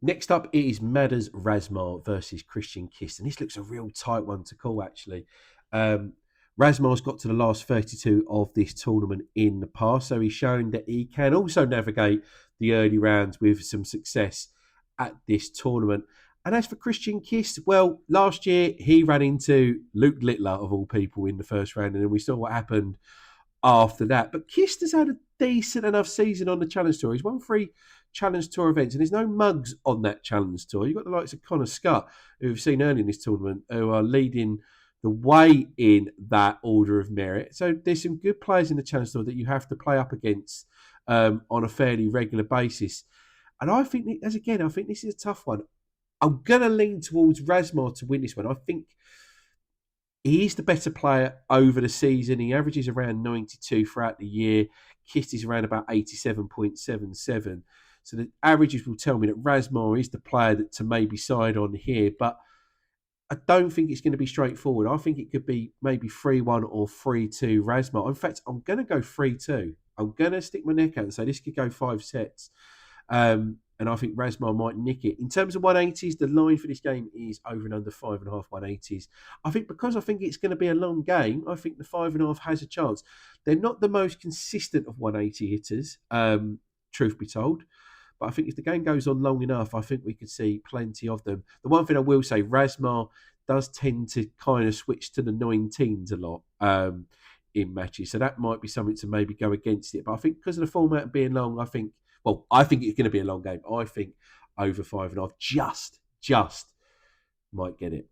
Next up, it is Madders Razma versus Christian Kist. And this looks a real tight one to call, actually. Um, Razmar's got to the last 32 of this tournament in the past, so he's shown that he can also navigate the early rounds with some success at this tournament. And as for Christian Kist, well, last year he ran into Luke Littler, of all people, in the first round, and then we saw what happened after that. But Kist has had a decent enough season on the Challenge Tour. He's won 3 Challenge Tour events, and there's no mugs on that Challenge Tour. You've got the likes of Connor Scott, who we've seen early in this tournament, who are leading the way in that order of merit. So there's some good players in the Challenge Tour that you have to play up against on a fairly regular basis. And I think, as again, I think this is a tough one. I'm going to lean towards Razma to win this one. I think he is the better player over the season. He averages around 92 throughout the year. Kist is around about 87.77. So the averages will tell me that Razma is the player that to maybe side on here. But I don't think it's going to be straightforward. I think it could be maybe 3-1 or 3-2 Razma. In fact, I'm going to go 3-2. I'm going to stick my neck out and say this could go 5 sets. And I think Razma might nick it. In terms of 180s, the line for this game is over and under 5.5 180s. I think because I think it's going to be a long game, I think the 5.5 has a chance. They're not the most consistent of 180 hitters, truth be told. But I think if the game goes on long enough, I think we could see plenty of them. The one thing I will say, Razma does tend to kind of switch to the 19s a lot in matches. So that might be something to maybe go against it. But I think because of the format being long, I think it's going to be a long game. I think over 5.5 just might get it.